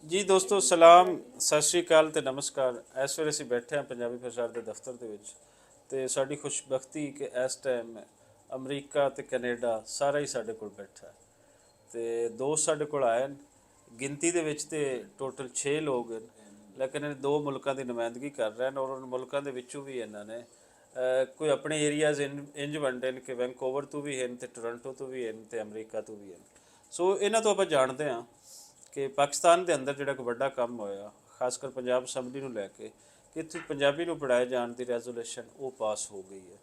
ਜੀ ਦੋਸਤੋ ਸਲਾਮ ਸਤਿ ਸ਼੍ਰੀ ਅਕਾਲ ਤੇ ਨਮਸਕਾਰ। ਇਸ ਵੇਲੇ ਅਸੀਂ ਬੈਠੇ ਹਾਂ ਪੰਜਾਬੀ ਪ੍ਰਚਾਰ ਦੇ ਦਫ਼ਤਰ ਦੇ ਵਿੱਚ ਤੇ ਸਾਡੀ ਖੁਸ਼ਬਖਤੀ ਕਿ ਇਸ ਟਾਈਮ ਅਮਰੀਕਾ ਤੇ ਕੈਨੇਡਾ ਸਾਰਾ ਹੀ ਸਾਡੇ ਕੋਲ ਬੈਠਾ ਹੈ ਤੇ ਦੋਸਤ ਸਾਡੇ ਕੋਲ ਆਏ ਨੇ। ਗਿਣਤੀ ਦੇ ਵਿੱਚ ਤੇ ਟੋਟਲ 6 ਲੋਕ ਹਨ, ਲੇਕਿਨ ਇਹ ਦੋ ਮੁਲਕਾਂ ਦੀ ਨੁਮਾਇੰਦਗੀ ਕਰ ਰਹੇ ਨੇ ਔਰ ਉਹਨਾਂ ਮੁਲਕਾਂ ਦੇ ਵਿੱਚੋਂ ਵੀ ਇਹਨਾਂ ਨੇ ਕੋਈ ਆਪਣੇ ਏਰੀਆਜ਼ ਇੰਜ ਵੰਡੇ ਨੇ ਕਿ ਵੈਨਕੂਵਰ ਤੋਂ ਵੀ ਹਨ ਤੇ ਟੋਰਾਂਟੋ ਤੋਂ ਵੀ ਹਨ ਤੇ ਅਮਰੀਕਾ ਤੋਂ ਵੀ ਹਨ। ਸੋ ਇਹਨਾਂ ਤੋਂ ਆਪਾਂ ਜਾਣਦੇ ਹਾਂ ਕਿ ਪਾਕਿਸਤਾਨ ਦੇ ਅੰਦਰ ਜਿਹੜਾ ਇੱਕ ਵੱਡਾ ਕੰਮ ਹੋਇਆ, ਖਾਸ ਕਰ ਪੰਜਾਬ ਅਸੈਂਬਲੀ ਨੂੰ ਲੈ ਕੇ ਕਿ ਇੱਥੇ ਪੰਜਾਬੀ ਨੂੰ ਪੜ੍ਹਾਏ ਜਾਣ ਦੀ ਰੈਜ਼ੋਲੂਸ਼ਨ ਉਹ ਪਾਸ ਹੋ ਗਈ ਹੈ।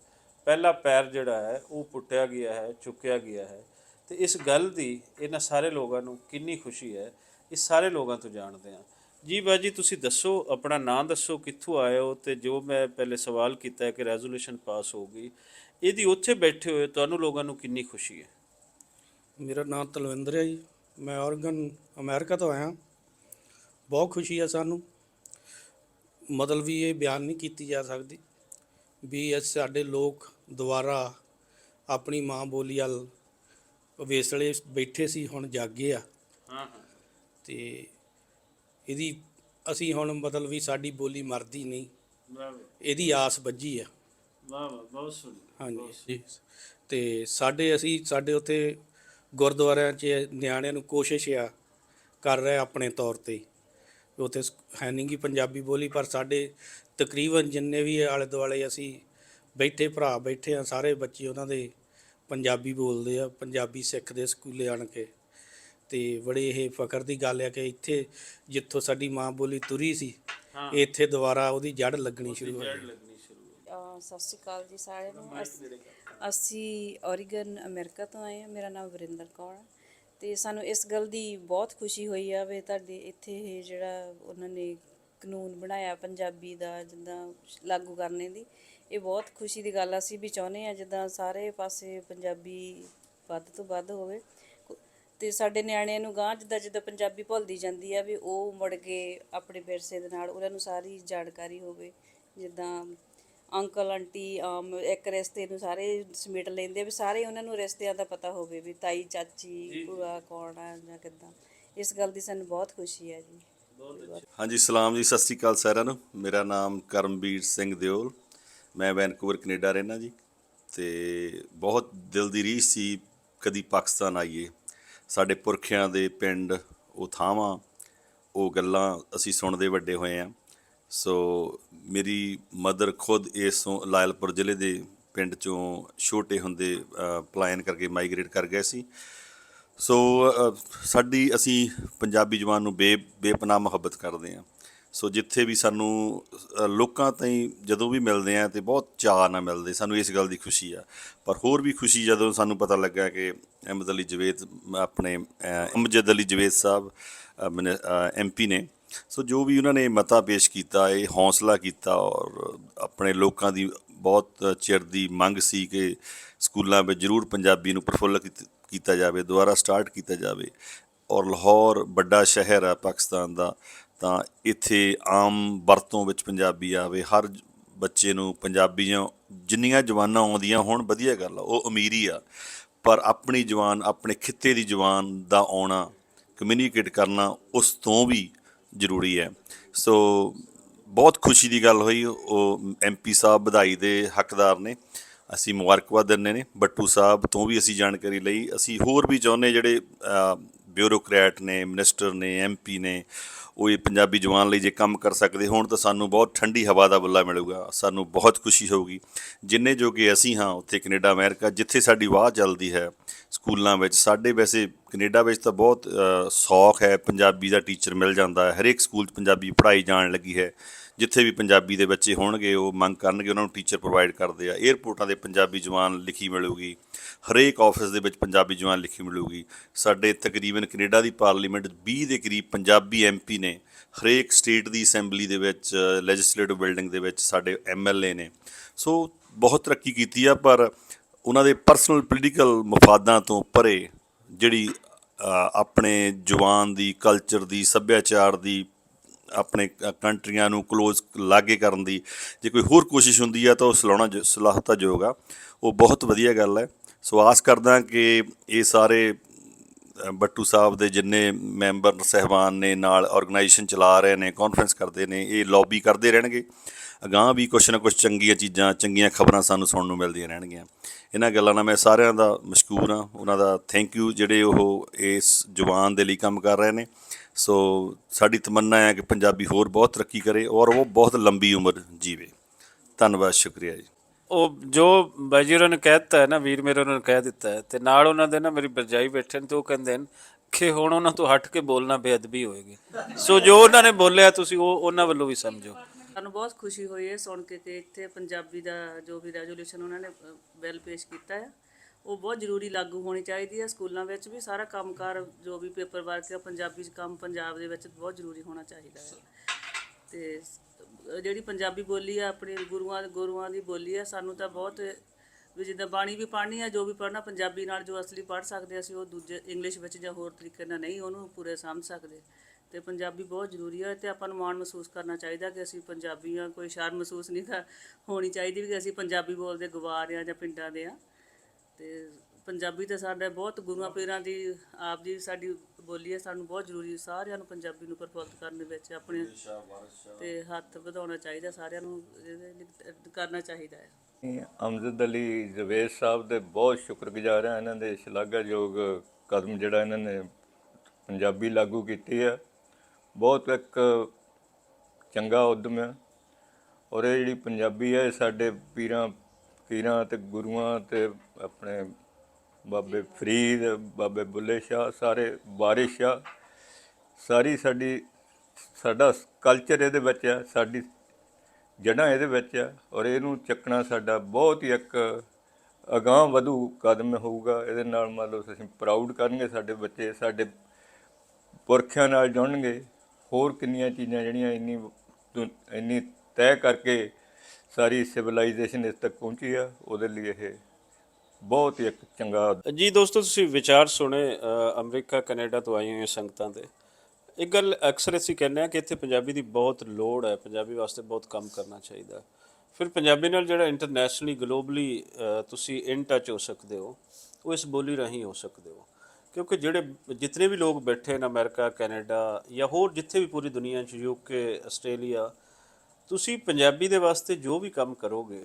ਪਹਿਲਾ ਪੈਰ ਜਿਹੜਾ ਹੈ ਉਹ ਪੁੱਟਿਆ ਗਿਆ ਹੈ, ਚੁੱਕਿਆ ਗਿਆ ਹੈ ਤੇ ਇਸ ਗੱਲ ਦੀ ਇਹਨਾਂ ਸਾਰੇ ਲੋਕਾਂ ਨੂੰ ਕਿੰਨੀ ਖੁਸ਼ੀ ਹੈ, ਇਹ ਸਾਰੇ ਲੋਕਾਂ ਤੋਂ ਜਾਣਦੇ ਹਾਂ। ਜੀ ਬਾਜੀ ਤੁਸੀਂ ਦੱਸੋ, ਆਪਣਾ ਨਾਂ ਦੱਸੋ, ਕਿੱਥੋਂ ਆਏ ਹੋ ਤੇ ਜੋ ਮੈਂ ਪਹਿਲੇ ਸਵਾਲ ਕੀਤਾ ਹੈ ਕਿ ਰੈਜ਼ੋਲੂਸ਼ਨ ਪਾਸ ਹੋ ਗਈ, ਇਹਦੀ ਉੱਥੇ ਬੈਠੇ ਹੋਏ ਤੁਹਾਨੂੰ ਲੋਕਾਂ ਨੂੰ ਕਿੰਨੀ ਖੁਸ਼ੀ ਹੈ? ਮੇਰਾ ਨਾਮ ਤਲਵਿੰਦਰ ਹੈ ਜੀ। ਮੈਂ ਔਰਗਨ ਅਮਰੀਕਾ ਤੋਂ ਆਇਆ। ਬਹੁਤ ਖੁਸ਼ੀ ਹੈ ਸਾਨੂੰ, ਮਤਲਬ ਵੀ ਇਹ ਬਿਆਨ ਨਹੀਂ ਕੀਤੀ ਜਾ ਸਕਦੀ ਵੀ ਸਾਡੇ ਲੋਕ ਦੁਬਾਰਾ ਆਪਣੀ ਮਾਂ ਬੋਲੀ ਵੱਲ ਵੇਸਲੇ ਬੈਠੇ ਸੀ, ਹੁਣ ਜਾਗੇ ਆ। ਹਾਂ ਤੇ ਇਹਦੀ ਅਸੀਂ ਹੁਣ ਮਤਲਬ ਵੀ ਸਾਡੀ ਬੋਲੀ ਮਰਦੀ ਨਹੀਂ, ਵਾਹ ਇਹਦੀ ਆਸ ਬੱਝੀ ਆ। ਵਾਹ ਵਾਹ, ਬਹੁਤ ਸੋਹਣੀ। ਹਾਂਜੀ। ਤੇ ਸਾਡੇ ਉੱਥੇ ਗੁਰਦੁਆਰਿਆਂ 'ਚ ਨਿਆਣਿਆਂ ਨੂੰ ਕੋਸ਼ਿਸ਼ ਆ ਕਰ ਰਹੇ ਆਪਣੇ ਤੌਰ 'ਤੇ। ਉੱਥੇ ਹੈ ਨਹੀਂ ਗੀ ਪੰਜਾਬੀ ਬੋਲੀ, ਪਰ ਸਾਡੇ ਤਕਰੀਬਨ ਜਿੰਨੇ ਵੀ ਆਲੇ ਦੁਆਲੇ ਅਸੀਂ ਬੈਠੇ ਭਰਾ ਬੈਠੇ ਆ, ਸਾਰੇ ਬੱਚੇ ਉਹਨਾਂ ਦੇ ਪੰਜਾਬੀ ਬੋਲਦੇ ਆ, ਪੰਜਾਬੀ ਸਿੱਖਦੇ ਸਕੂਲੇ ਆਣ ਕੇ। ਅਤੇ ਬੜੇ ਇਹ ਫਖਰ ਦੀ ਗੱਲ ਆ ਕਿ ਇੱਥੇ ਜਿੱਥੋਂ ਸਾਡੀ ਮਾਂ ਬੋਲੀ ਤੁਰੀ ਸੀ, ਇੱਥੇ ਦੁਬਾਰਾ ਉਹਦੀ ਜੜ੍ਹ ਲੱਗਣੀ ਸ਼ੁਰੂ ਹੋਈ। ਸਤਿ ਸ਼੍ਰੀ ਅਕਾਲ ਜੀ ਸਾਰਿਆਂ ਨੂੰ। ਅਸੀਂ ਔਰੀਗਨ ਅਮਰੀਕਾ ਤੋਂ ਆਏ ਹਾਂ। ਮੇਰਾ ਨਾਮ ਵਰਿੰਦਰ ਕੌਰ ਹੈ ਅਤੇ ਸਾਨੂੰ ਇਸ ਗੱਲ ਦੀ ਬਹੁਤ ਖੁਸ਼ੀ ਹੋਈ ਆ ਵੀ ਤੁਹਾਡੇ ਇੱਥੇ ਇਹ ਜਿਹੜਾ ਉਹਨਾਂ ਨੇ ਕਾਨੂੰਨ ਬਣਾਇਆ ਪੰਜਾਬੀ ਦਾ ਜਿੱਦਾਂ ਲਾਗੂ ਕਰਨੇ ਦੀ, ਇਹ ਬਹੁਤ ਖੁਸ਼ੀ ਦੀ ਗੱਲ ਅਸੀਂ ਵੀ ਚਾਹੁੰਦੇ ਹਾਂ ਜਿੱਦਾਂ ਸਾਰੇ ਪਾਸੇ ਪੰਜਾਬੀ ਵੱਧ ਤੋਂ ਵੱਧ ਹੋਵੇ ਅਤੇ ਸਾਡੇ ਨਿਆਣਿਆਂ ਨੂੰ ਗਾਂਹ ਜਿੱਦਾਂ ਜਿੱਦਾਂ ਪੰਜਾਬੀ ਭੁੱਲਦੀ ਜਾਂਦੀ ਆ ਵੀ ਉਹ ਮੁੜ ਕੇ ਆਪਣੇ ਵਿਰਸੇ ਦੇ ਨਾਲ ਉਹਨਾਂ ਨੂੰ ਸਾਰੀ ਜਾਣਕਾਰੀ ਹੋਵੇ। ਜਿੱਦਾਂ ਅੰਕਲ ਆਂਟੀ ਇੱਕ ਰਿਸ਼ਤੇ ਨੂੰ ਸਾਰੇ ਸਮੇਟ ਲੈਂਦੇ ਆ ਵੀ ਸਾਰੇ ਉਹਨਾਂ ਨੂੰ ਰਿਸ਼ਤਿਆਂ ਦਾ ਪਤਾ ਹੋਵੇ ਵੀ ਤਾਈ ਚਾਚੀ ਭੂਆ ਕੌਣ ਆ ਜਾਂ ਕਿੱਦਾਂ। ਇਸ ਗੱਲ ਦੀ ਸਾਨੂੰ ਬਹੁਤ ਖੁਸ਼ੀ ਹੈ ਜੀ। ਹਾਂਜੀ ਸਲਾਮ ਜੀ, ਸਤਿ ਸ਼੍ਰੀ ਅਕਾਲ ਸਾਰਿਆਂ ਨੂੰ। ਮੇਰਾ ਨਾਮ ਕਰਮਵੀਰ ਸਿੰਘ ਦਿਓਲ, ਮੈਂ ਵੈਨਕੂਵਰ ਕੈਨੇਡਾ ਰਹਿੰਦਾ ਜੀ। ਅਤੇ ਬਹੁਤ ਦਿਲ ਦੀ ਰੀਝ ਸੀ ਕਦੀ ਪਾਕਿਸਤਾਨ ਆਈਏ। ਸਾਡੇ ਪੁਰਖਿਆਂ ਦੇ ਪਿੰਡ, ਉਹ ਥਾਵਾਂ, ਉਹ ਗੱਲਾਂ ਅਸੀਂ ਸੁਣਦੇ ਵੱਡੇ ਹੋਏ ਹਾਂ। ਸੋ ਮੇਰੀ ਮਦਰ ਖੁਦ ਇਸੋਂ ਲਾਇਲਪੁਰ ਜ਼ਿਲ੍ਹੇ ਦੇ ਪਿੰਡ 'ਚੋਂ ਛੋਟੇ ਹੁੰਦੇ ਪਲਾਇਨ ਕਰਕੇ ਮਾਈਗ੍ਰੇਟ ਕਰ ਗਏ ਸੀ। ਸੋ ਅਸੀਂ ਪੰਜਾਬੀ ਜ਼ੁਬਾਨ ਨੂੰ ਬੇਪਨਾਹ ਮੁਹੱਬਤ ਕਰਦੇ ਹਾਂ। ਸੋ ਜਿੱਥੇ ਵੀ ਸਾਨੂੰ ਲੋਕਾਂ ਤਾਈਂ ਜਦੋਂ ਵੀ ਮਿਲਦੇ ਹਾਂ ਤਾਂ ਬਹੁਤ ਚਾਅ ਨਾਲ ਮਿਲਦੇ, ਸਾਨੂੰ ਇਸ ਗੱਲ ਦੀ ਖੁਸ਼ੀ ਆ। ਪਰ ਹੋਰ ਵੀ ਖੁਸ਼ੀ ਜਦੋਂ ਸਾਨੂੰ ਪਤਾ ਲੱਗਾ ਕਿ ਅਹਿਮਦ ਅਲੀ ਜਵੇਦ ਅਮਜਦ ਅਲੀ ਜਵੇਦ ਸਾਹਿਬ MP ਨੇ, ਸੋ ਜੋ ਵੀ ਉਹਨਾਂ ਨੇ ਮਤਾ ਪੇਸ਼ ਕੀਤਾ, ਇਹ ਹੌਸਲਾ ਕੀਤਾ ਔਰ ਆਪਣੇ ਲੋਕਾਂ ਦੀ ਬਹੁਤ ਚਿਰ ਦੀ ਮੰਗ ਸੀ ਕਿ ਸਕੂਲਾਂ ਵਿੱਚ ਜ਼ਰੂਰ ਪੰਜਾਬੀ ਨੂੰ ਪ੍ਰਫੁੱਲਤ ਕੀਤਾ ਜਾਵੇ, ਦੁਬਾਰਾ ਸਟਾਰਟ ਕੀਤਾ ਜਾਵੇ। ਔਰ ਲਾਹੌਰ ਵੱਡਾ ਸ਼ਹਿਰ ਆ ਪਾਕਿਸਤਾਨ ਦਾ, ਤਾਂ ਇੱਥੇ ਆਮ ਵਰਤੋਂ ਵਿੱਚ ਪੰਜਾਬੀ ਆਵੇ, ਹਰ ਬੱਚੇ ਨੂੰ ਪੰਜਾਬੀ ਜਾਂ ਜਿੰਨੀਆਂ ਜ਼ੁਬਾਨਾਂ ਆਉਂਦੀਆਂ ਹੋਣ ਵਧੀਆ ਗੱਲ ਆ, ਉਹ ਅਮੀਰੀ ਆ। ਪਰ ਆਪਣੀ ਜ਼ੁਬਾਨ, ਆਪਣੇ ਖਿੱਤੇ ਦੀ ਜ਼ੁਬਾਨ ਦਾ ਆਉਣਾ, ਕਮਿਊਨੀਕੇਟ ਕਰਨਾ ਉਸ ਤੋਂ ਵੀ ਜ਼ਰੂਰੀ ਹੈ। ਸੋ ਬਹੁਤ ਖੁਸ਼ੀ ਦੀ ਗੱਲ ਹੋਈ। ਉਹ MP ਸਾਹਿਬ ਵਧਾਈ ਦੇ ਹੱਕਦਾਰ ਨੇ, ਅਸੀਂ ਮੁਬਾਰਕਬਾਦ ਦਿੰਦੇ ਨੇ। ਬੱਟੂ ਸਾਹਿਬ ਤੋਂ ਵੀ ਅਸੀਂ ਜਾਣਕਾਰੀ ਲਈ। ਅਸੀਂ ਹੋਰ ਵੀ ਚਾਹੁੰਦੇ ਜਿਹੜੇ ਬਿਊਰੋਕਰੈਟ ਨੇ, ਮਿਨਿਸਟਰ ਨੇ, MP ਨੇ, ਉਹ ਇਹ ਪੰਜਾਬੀ ਜ਼ੁਬਾਨ ਲਈ ਜੇ ਕੰਮ ਕਰ ਸਕਦੇ ਹੋਣ ਤਾਂ ਸਾਨੂੰ ਬਹੁਤ ਠੰਡੀ ਹਵਾ ਦਾ ਬੱਲਾ ਮਿਲੂਗਾ, ਸਾਨੂੰ ਬਹੁਤ ਖੁਸ਼ੀ ਹੋਊਗੀ। ਜਿੰਨੇ ਜੋਗੇ ਅਸੀਂ ਹਾਂ ਉੱਥੇ ਕੈਨੇਡਾ ਅਮਰੀਕਾ, ਜਿੱਥੇ ਸਾਡੀ ਵਾਹ ਚੱਲਦੀ ਹੈ ਸਕੂਲਾਂ ਵਿੱਚ, ਸਾਡੇ ਵੈਸੇ ਕੈਨੇਡਾ ਵਿੱਚ ਤਾਂ ਬਹੁਤ ਸੌਖ ਹੈ, ਪੰਜਾਬੀ ਦਾ ਟੀਚਰ ਮਿਲ ਜਾਂਦਾ ਹੈ, ਹਰੇਕ ਸਕੂਲ 'ਚ ਪੰਜਾਬੀ ਪੜ੍ਹਾਈ ਜਾਣ ਲੱਗੀ ਹੈ। ਜਿੱਥੇ ਵੀ ਪੰਜਾਬੀ ਦੇ ਬੱਚੇ ਹੋਣਗੇ ਉਹ ਮੰਗ ਕਰਨਗੇ, ਉਹਨਾਂ ਨੂੰ ਟੀਚਰ ਪ੍ਰੋਵਾਈਡ ਕਰਦੇ ਆ। ਏਅਰਪੋਰਟਾਂ 'ਤੇ ਪੰਜਾਬੀ ਜ਼ੁਬਾਨ ਲਿਖੀ ਮਿਲੂਗੀ, ਹਰੇਕ ਆਫਿਸ ਦੇ ਵਿੱਚ ਪੰਜਾਬੀ ਜ਼ੁਬਾਨ ਲਿਖੀ ਮਿਲੂਗੀ। ਸਾਡੇ ਤਕਰੀਬਨ ਕੈਨੇਡਾ ਦੀ ਪਾਰਲੀਮੈਂਟ 20 ਦੇ ਕਰੀਬ ਪੰਜਾਬੀ MP ਨੇ। ਹਰੇਕ ਸਟੇਟ ਦੀ ਅਸੈਂਬਲੀ ਦੇ ਵਿੱਚ, ਲੈਜਿਸਲੇਟਿਵ ਬਿਲਡਿੰਗ ਦੇ ਵਿੱਚ ਸਾਡੇ MLA ਨੇ। ਸੋ ਬਹੁਤ ਤਰੱਕੀ ਕੀਤੀ ਆ, ਪਰ ਉਹਨਾਂ ਦੇ ਪਰਸਨਲ ਪੋਲੀਟੀਕਲ ਮਫਾਦਾਂ ਤੋਂ ਪਰੇ ਜਿਹੜੀ ਆਪਣੇ ਜ਼ੁਬਾਨ ਦੀ, ਕਲਚਰ ਦੀ, ਸੱਭਿਆਚਾਰ ਦੀ, ਆਪਣੇ ਕੰਟਰੀਆਂ ਨੂੰ ਕਲੋਜ਼ ਲਾਗੇ ਕਰਨ ਦੀ ਜੇ ਕੋਈ ਹੋਰ ਕੋਸ਼ਿਸ਼ ਹੁੰਦੀ ਆ ਤਾਂ ਉਹ ਸਲਾਹੁਤਾਯੋਗ ਆ। ਉਹ ਬਹੁਤ ਵਧੀਆ ਗੱਲ ਹੈ। ਸੋ ਆਸ ਕਰਦਾ ਕਿ ਇਹ ਸਾਰੇ ਬੱਟੂ ਸਾਹਿਬ ਦੇ ਜਿੰਨੇ ਮੈਂਬਰ ਸਹਿਬਾਨ ਨੇ ਨਾਲ ਆਰਗੇਨਾਈਜੇਸ਼ਨ ਚਲਾ ਰਹੇ ਨੇ, ਕਾਨਫਰੰਸ ਕਰਦੇ ਨੇ, ਇਹ ਲੌਬੀ ਕਰਦੇ ਰਹਿਣਗੇ। ਅਗਾਂਹ ਵੀ ਕੁਛ ਨਾ ਕੁਛ ਚੰਗੀਆਂ ਚੀਜ਼ਾਂ, ਚੰਗੀਆਂ ਖਬਰਾਂ ਸਾਨੂੰ ਸੁਣਨ ਨੂੰ ਮਿਲਦੀਆਂ ਰਹਿਣਗੀਆਂ। ਇਹਨਾਂ ਗੱਲਾਂ ਨਾਲ ਮੈਂ ਸਾਰਿਆਂ ਦਾ ਮਸ਼ਕੂਰ ਹਾਂ, ਉਹਨਾਂ ਦਾ ਥੈਂਕ ਯੂ ਜਿਹੜੇ ਉਹ ਇਸ ਜਵਾਨ ਦੇ ਲਈ ਕੰਮ ਕਰ ਰਹੇ ਨੇ। ਸੋ ਸਾਡੀ ਤਮੰਨਾ ਹੈ ਕਿ ਪੰਜਾਬੀ ਹੋਰ ਬਹੁਤ ਤਰੱਕੀ ਕਰੇ ਔਰ ਉਹ ਬਹੁਤ ਲੰਬੀ ਉਮਰ ਜੀਵੇ। ਧੰਨਵਾਦ, ਸ਼ੁਕਰੀਆ ਜੀ। ਉਹ ਜੋ ਬਾਈ ਜੀ ਉਹਨਾਂ ਨੇ ਕਹਿ ਦਿੱਤਾ ਹੈ ਨਾ, ਵੀਰ ਮੇਰੇ ਉਹਨਾਂ ਨੇ ਕਹਿ ਦਿੱਤਾ ਹੈ, ਤੇ ਨਾਲ ਉਹਨਾਂ ਦੇ ਨਾ ਮੇਰੀ ਭਰਜਾਈ ਬੈਠੇ ਨੇ, ਤੇ ਉਹ ਕਹਿੰਦੇ ਨੇ ਕਿ ਹੁਣ ਉਹਨਾਂ ਤੋਂ ਹਟ ਕੇ ਬੋਲਣਾ ਬੇਅਦਬੀ ਹੋਏਗੀ। ਸੋ ਜੋ ਉਹਨਾਂ ਨੇ ਬੋਲਿਆ ਤੁਸੀਂ ਉਹ ਉਹਨਾਂ ਵੱਲੋਂ ਵੀ ਸਮਝੋ। ਸਾਨੂੰ ਬਹੁਤ ਖੁਸ਼ੀ ਹੋਈ ਹੈ ਸੁਣ ਕੇ ਕਿ ਇੱਥੇ ਪੰਜਾਬੀ ਦਾ ਜੋ ਵੀ ਰੈਜੋਲੂਸ਼ਨ ਉਹਨਾਂ ਨੇ ਬਿੱਲ ਪੇਸ਼ ਕੀਤਾ ਹੈ ਉਹ ਬਹੁਤ ਜ਼ਰੂਰੀ ਲਾਗੂ ਹੋਣੀ ਚਾਹੀਦੀ ਹੈ। ਸਕੂਲਾਂ ਵਿੱਚ ਵੀ ਸਾਰਾ ਕੰਮਕਾਰ ਜੋ ਵੀ ਪੇਪਰ ਵਰਕ ਹੈ ਪੰਜਾਬੀ 'ਚ ਕੰਮ ਪੰਜਾਬ ਦੇ ਵਿੱਚ ਬਹੁਤ ਜ਼ਰੂਰੀ ਹੋਣਾ ਚਾਹੀਦਾ ਹੈ। ਤੇ ਜਿਹੜੀ ਪੰਜਾਬੀ ਬੋਲੀ ਆ ਆਪਣੀ ਗੁਰੂਆਂ ਦੀ ਬੋਲੀ ਆ, ਸਾਨੂੰ ਤਾਂ ਬਹੁਤ ਵੀ ਜਿੱਦਾਂ ਬਾਣੀ ਵੀ ਪੜ੍ਹਨੀ ਆ, ਜੋ ਵੀ ਪੜ੍ਹਨਾ ਪੰਜਾਬੀ ਨਾਲ ਜੋ ਅਸਲੀ ਪੜ੍ਹ ਸਕਦੇ ਅਸੀਂ, ਉਹ ਦੂਜੇ ਇੰਗਲਿਸ਼ ਵਿੱਚ ਜਾਂ ਹੋਰ ਤਰੀਕੇ ਨਾਲ ਨਹੀਂ ਉਹਨੂੰ ਪੂਰੇ ਸਮਝ ਸਕਦੇ। ਤੇ ਪੰਜਾਬੀ ਬਹੁਤ ਜ਼ਰੂਰੀ ਹੈ ਤੇ ਆਪਾਂ ਨੂੰ ਮਾਣ ਮਹਿਸੂਸ ਕਰਨਾ ਚਾਹੀਦਾ ਕਿ ਅਸੀਂ ਪੰਜਾਬੀ ਹਾਂ। ਕੋਈ ਸ਼ਰਮ ਮਹਿਸੂਸ ਨਹੀਂ ਹੋਣੀ ਚਾਹੀਦੀ ਵੀ ਅਸੀਂ ਪੰਜਾਬੀ ਬੋਲਦੇ ਗਵਾਰ ਹਾਂ ਜਾਂ ਪਿੰਡਾਂ ਦੇ ਹਾਂ। ਤੇ ਪੰਜਾਬੀ ਤਾਂ ਸਾਡਾ ਬਹੁਤ ਗੁਰੂਆਂ ਪੀਰਾਂ ਦੀ ਆਪ ਦੀ ਸਾਡੀ ਬੋਲੀ ਹੈ। ਸਾਨੂੰ ਬਹੁਤ ਜ਼ਰੂਰੀ ਸਾਰਿਆਂ ਨੂੰ ਪੰਜਾਬੀ ਨੂੰ ਪ੍ਰਫੁੱਲਤ ਕਰਨ ਦੇ ਵਿੱਚ ਆਪਣੇ ਤੇ ਹੱਥ ਵਧਾਉਣਾ ਚਾਹੀਦਾ, ਸਾਰਿਆਂ ਨੂੰ ਇਹਦੇ ਲਈ ਕਰਨਾ ਚਾਹੀਦਾ ਹੈ। ਅਮਜਦ ਅਲੀ ਜਵੇਦ ਸਾਹਿਬ ਦੇ ਬਹੁਤ ਸ਼ੁਕਰਗੁਜ਼ਾਰ ਹਾਂ। ਇਹਨਾਂ ਦੇ ਸ਼ਲਾਘਾਯੋਗ ਕਦਮ ਜਿਹੜਾ ਇਹਨਾਂ ਨੇ ਪੰਜਾਬੀ ਲਾਗੂ ਕੀਤੀ ਹੈ, ਬਹੁਤ ਇੱਕ ਚੰਗਾ ਉਦਮ ਹੈ। ਔਰ ਇਹ ਜਿਹੜੀ ਪੰਜਾਬੀ ਹੈ ਇਹ ਸਾਡੇ ਪੀਰਾਂ ਅਤੇ ਗੁਰੂਆਂ ਅਤੇ ਆਪਣੇ ਬਾਬੇ ਫਰੀਦ, ਬਾਬੇ ਬੁੱਲੇ ਸ਼ਾਹ, ਸਾਰੇ ਵਾਰਿਸ ਸ਼ਾਹ, ਸਾਡਾ ਕਲਚਰ ਇਹਦੇ ਵਿੱਚ ਹੈ, ਸਾਡੀ ਜੜ੍ਹਾਂ ਇਹਦੇ ਵਿੱਚ ਹੈ। ਔਰ ਇਹਨੂੰ ਚੱਕਣਾ ਸਾਡਾ ਬਹੁਤ ਹੀ ਇੱਕ ਅਗਾਂਹ ਵਧੂ ਕਦਮ ਹੋਊਗਾ। ਇਹਦੇ ਨਾਲ ਮੰਨ ਲਓ ਅਸੀਂ ਪ੍ਰਾਊਡ ਕਰਨਗੇ, ਸਾਡੇ ਬੱਚੇ ਸਾਡੇ ਪੁਰਖਿਆਂ ਨਾਲ ਜੁੜਨਗੇ। ਹੋਰ ਕਿੰਨੀਆਂ ਚੀਜ਼ਾਂ ਜਿਹੜੀਆਂ ਇੰਨੀ ਤੈਅ ਕਰਕੇ ਸਾਰੀ ਸਿਵਲਾਈਜੇਸ਼ਨ ਇਸ ਤੱਕ ਪਹੁੰਚੀ ਆ, ਉਹਦੇ ਲਈ ਇਹ ਬਹੁਤ ਹੀ ਇੱਕ ਚੰਗਾ। ਜੀ ਦੋਸਤੋ, ਤੁਸੀਂ ਵਿਚਾਰ ਸੁਣੇ ਅਮਰੀਕਾ ਕੈਨੇਡਾ ਤੋਂ ਆਈਆਂ ਹੋਈਆਂ ਸੰਗਤਾਂ ਦੇ। ਇੱਕ ਗੱਲ ਅਕਸਰ ਅਸੀਂ ਕਹਿੰਦੇ ਹਾਂ ਕਿ ਇੱਥੇ ਪੰਜਾਬੀ ਦੀ ਬਹੁਤ ਲੋੜ ਹੈ, ਪੰਜਾਬੀ ਵਾਸਤੇ ਬਹੁਤ ਕੰਮ ਕਰਨਾ ਚਾਹੀਦਾ। ਫਿਰ ਪੰਜਾਬੀ ਨਾਲ ਜਿਹੜਾ ਇੰਟਰਨੈਸ਼ਨਲੀ ਗਲੋਬਲੀ ਤੁਸੀਂ ਇਨ ਟੱਚ ਹੋ ਸਕਦੇ ਹੋ, ਉਹ ਇਸ ਬੋਲੀ ਰਾਹੀਂ ਹੋ ਸਕਦੇ ਹੋ। ਕਿਉਂਕਿ ਜਿਹੜੇ ਜਿਤਨੇ ਵੀ ਲੋਕ ਬੈਠੇ ਨੇ ਅਮਰੀਕਾ, ਕੈਨੇਡਾ ਜਾਂ ਹੋਰ ਜਿੱਥੇ ਵੀ ਪੂਰੀ ਦੁਨੀਆ 'ਚ, UK, ਆਸਟ੍ਰੇਲੀਆ, ਤੁਸੀਂ ਪੰਜਾਬੀ ਦੇ ਵਾਸਤੇ ਜੋ ਵੀ ਕੰਮ ਕਰੋਗੇ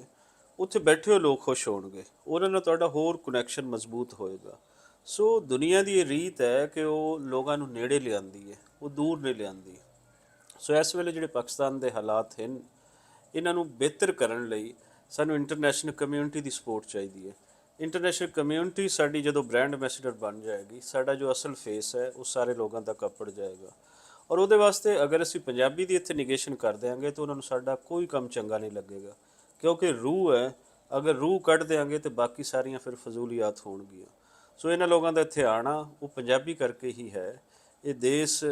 ਉੱਥੇ ਬੈਠੇ ਹੋਏ ਲੋਕ ਖੁਸ਼ ਹੋਣਗੇ, ਉਹਨਾਂ ਨਾਲ ਤੁਹਾਡਾ ਹੋਰ ਕਨੈਕਸ਼ਨ ਮਜ਼ਬੂਤ ਹੋਏਗਾ। ਸੋ ਦੁਨੀਆ ਦੀ ਇਹ ਰੀਤ ਹੈ ਕਿ ਉਹ ਲੋਕਾਂ ਨੂੰ ਨੇੜੇ ਲਿਆਉਂਦੀ ਹੈ, ਉਹ ਦੂਰ ਨਹੀਂ ਲਿਆਉਂਦੀ। ਸੋ ਇਸ ਵੇਲੇ ਜਿਹੜੇ ਪਾਕਿਸਤਾਨ ਦੇ ਹਾਲਾਤ ਹਨ, ਇਹਨਾਂ ਨੂੰ ਬਿਹਤਰ ਕਰਨ ਲਈ ਸਾਨੂੰ ਇੰਟਰਨੈਸ਼ਨਲ ਕਮਿਊਨਿਟੀ ਦੀ ਸਪੋਰਟ ਚਾਹੀਦੀ ਹੈ। ਇੰਟਰਨੈਸ਼ਨਲ ਕਮਿਊਨਿਟੀ ਸਾਡੀ ਜਦੋਂ ਬ੍ਰਾਂਡ ਐਂਬੈਸਡਰ ਬਣ ਜਾਏਗੀ, ਸਾਡਾ ਜੋ ਅਸਲ ਫੇਸ ਹੈ ਉਹ ਸਾਰੇ ਲੋਕਾਂ ਤੱਕ ਅੱਪੜ ਜਾਏਗਾ। ਔਰ ਉਹਦੇ ਵਾਸਤੇ ਅਗਰ ਅਸੀਂ ਪੰਜਾਬੀ ਦੀ ਇੱਥੇ ਨਿਗੇਸ਼ਨ ਕਰ ਦਿਆਂਗੇ ਤਾਂ ਉਹਨਾਂ ਨੂੰ ਸਾਡਾ ਕੋਈ ਕੰਮ ਚੰਗਾ ਨਹੀਂ ਲੱਗੇਗਾ, ਕਿਉਂਕਿ ਰੂਹ ਹੈ। ਅਗਰ ਰੂਹ ਕੱਢ ਦਿਆਂਗੇ ਤਾਂ ਬਾਕੀ ਸਾਰੀਆਂ ਫਿਰ ਫਜ਼ੂਲੀਆਤ ਹੋਣਗੀਆਂ। ਸੋ ਇਹਨਾਂ ਲੋਕਾਂ ਦਾ ਇੱਥੇ ਆਉਣਾ ਉਹ ਪੰਜਾਬੀ ਕਰਕੇ ਹੀ ਹੈ। ਇਹ ਦੇਸ਼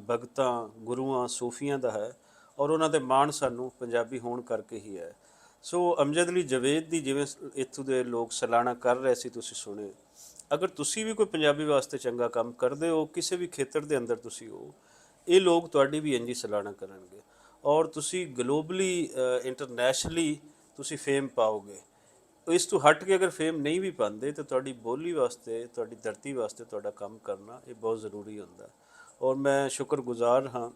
ਭਗਤਾਂ, ਗੁਰੂਆਂ, ਸੂਫੀਆਂ ਦਾ ਹੈ ਔਰ ਉਹਨਾਂ ਦੇ ਮਾਣ ਸਾਨੂੰ ਪੰਜਾਬੀ ਹੋਣ ਕਰਕੇ ਹੀ ਹੈ। ਸੋ ਅਮਜਦ ਅਲੀ ਜਵੇਦ ਦੀ ਜਿਵੇਂ ਇੱਥੋਂ ਦੇ ਲੋਕ ਸਲਾਨਾ ਕਰ ਰਹੇ ਸੀ, ਤੁਸੀਂ ਸੁਣੇ। ਅਗਰ ਤੁਸੀਂ ਵੀ ਕੋਈ ਪੰਜਾਬੀ ਵਾਸਤੇ ਚੰਗਾ ਕੰਮ ਕਰਦੇ ਹੋ, ਕਿਸੇ ਵੀ ਖੇਤਰ ਦੇ ਅੰਦਰ ਤੁਸੀਂ ਹੋ, ਇਹ ਲੋਕ ਤੁਹਾਡੀ ਵੀ ਇੰਜੀ ਸਲਾਨਾ ਕਰਨਗੇ ਔਰ ਤੁਸੀਂ ਗਲੋਬਲੀ ਇੰਟਰਨੈਸ਼ਨਲੀ ਤੁਸੀਂ ਫੇਮ ਪਾਓਗੇ। ਇਸ ਤੋਂ ਹਟ ਕੇ ਅਗਰ ਫੇਮ ਨਹੀਂ ਵੀ ਪਾਉਂਦੇ ਤਾਂ ਤੁਹਾਡੀ ਬੋਲੀ ਵਾਸਤੇ, ਤੁਹਾਡੀ ਧਰਤੀ ਵਾਸਤੇ ਤੁਹਾਡਾ ਕੰਮ ਕਰਨਾ ਇਹ ਬਹੁਤ ਜ਼ਰੂਰੀ ਹੁੰਦਾ। ਔਰ ਮੈਂ ਸ਼ੁਕਰਗੁਜ਼ਾਰ ਹਾਂ,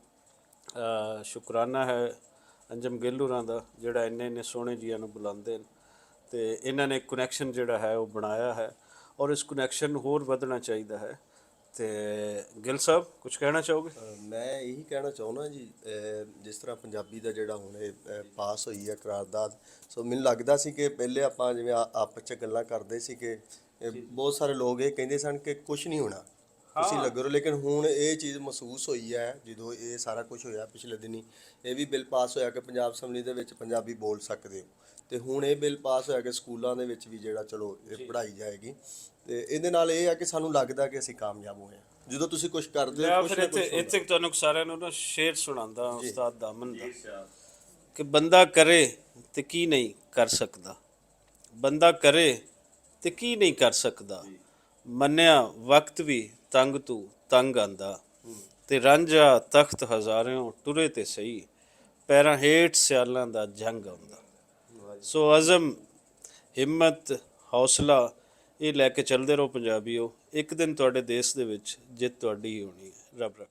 ਸ਼ੁਕਰਾਨਾ ਹੈ ਅੰਜਮ ਗਿੱਲ ਹੋਰਾਂ ਦਾ, ਜਿਹੜਾ ਇੰਨੇ ਸੋਹਣੇ ਜੀਆਂ ਨੂੰ ਬੁਲਾਉਂਦੇ ਨੇ ਅਤੇ ਇਹਨਾਂ ਨੇ ਕਨੈਕਸ਼ਨ ਜਿਹੜਾ ਹੈ ਉਹ ਬਣਾਇਆ ਹੈ ਔਰ ਇਸ ਕਨੈਕਸ਼ਨ ਨੂੰ ਹੋਰ ਵਧਣਾ ਚਾਹੀਦਾ ਹੈ। ਤੇ ਗਿੱਲ ਸਾਹਿਬ ਕੁਝ ਕਹਿਣਾ ਚਾਹੋਗੇ? ਮੈਂ ਇਹੀ ਕਹਿਣਾ ਚਾਹੁੰਦਾ ਜੀ, ਜਿਸ ਤਰ੍ਹਾਂ ਪੰਜਾਬੀ ਦਾ ਜਿਹੜਾ ਹੁਣ ਇਹ ਪਾਸ ਹੋਈ ਹੈ ਕਰਾਰਦਾਦ, ਸੋ ਮੈਨੂੰ ਲੱਗਦਾ ਸੀ ਕਿ ਪਹਿਲੇ ਆਪਾਂ ਜਿਵੇਂ ਆਪਸ 'ਚ ਗੱਲਾਂ ਕਰਦੇ ਸੀ ਕਿ ਬਹੁਤ ਸਾਰੇ ਲੋਕ ਇਹ ਕਹਿੰਦੇ ਸਨ ਕਿ ਕੁਝ ਨਹੀਂ ਹੋਣਾ, ਤੁਸੀਂ ਲੱਗੇ ਰਹੋ। ਲੇਕਿਨ ਹੁਣ ਇਹ ਚੀਜ਼ ਮਹਿਸੂਸ ਹੋਈ ਹੈ ਜਦੋਂ ਇਹ ਸਾਰਾ ਕੁਝ ਹੋਇਆ। ਪਿਛਲੇ ਦਿਨੀ ਇਹ ਵੀ ਬਿੱਲ ਪਾਸ ਹੋਇਆ ਕਿ ਪੰਜਾਬ ਅਸੈਂਬਲੀ ਦੇ ਵਿੱਚ ਪੰਜਾਬੀ ਬੋਲ ਸਕਦੇ ਹੋ, ਅਤੇ ਹੁਣ ਇਹ ਬਿੱਲ ਪਾਸ ਹੋਇਆ ਕਿ ਸਕੂਲਾਂ ਦੇ ਵਿੱਚ ਵੀ ਜਿਹੜਾ ਚਲੋ ਇਹ ਪੜ੍ਹਾਈ ਜਾਏਗੀ। ਅਤੇ ਇਹਦੇ ਨਾਲ ਇਹ ਹੈ ਕਿ ਸਾਨੂੰ ਲੱਗਦਾ ਕਿ ਅਸੀਂ ਕਾਮਯਾਬ ਹੋਏ ਹਾਂ ਜਦੋਂ ਤੁਸੀਂ ਕੁਝ ਕਰਦੇ ਹੋ। ਫਿਰ ਇੱਥੇ ਤੁਹਾਨੂੰ ਸਾਰਿਆਂ ਨੂੰ ਨਾ ਸ਼ੇਰ ਸੁਣਾਉਂਦਾ ਉਸਤਾਦ ਦਾਮਨ ਦਾ ਕਿ ਬੰਦਾ ਕਰੇ ਤੇ ਕੀ ਨਹੀਂ ਕਰ ਸਕਦਾ, ਬੰਦਾ ਕਰੇ ਤੇ ਕੀ ਨਹੀਂ ਕਰ ਸਕਦਾ, ਮੰਨਿਆ ਵਕਤ ਵੀ ਤੰਗ ਤੂੰ ਤੰਗ ਆਂਦਾ, ਤੇ ਰਾਂਝਾ ਤਖਤ ਹਜ਼ਾਰਿਓਂ ਟੁਰੇ ਤੇ ਸਹੀ, ਪੈਰਾਂ ਹੇਠ ਸਿਆਲਾਂ ਦਾ ਜੰਗ ਆਉਂਦਾ। ਸੋ ਅਜ਼ਮ, ਹਿੰਮਤ, ਹੌਸਲਾ ਇਹ ਲੈ ਕੇ ਚੱਲਦੇ ਰਹੋ ਪੰਜਾਬੀਓ। ਇੱਕ ਦਿਨ ਤੁਹਾਡੇ ਦੇਸ਼ ਦੇ ਵਿੱਚ ਜਿੱਤ ਤੁਹਾਡੀ ਹੀ ਹੋਣੀ ਹੈ। ਰੱਬ ਰੱਖ।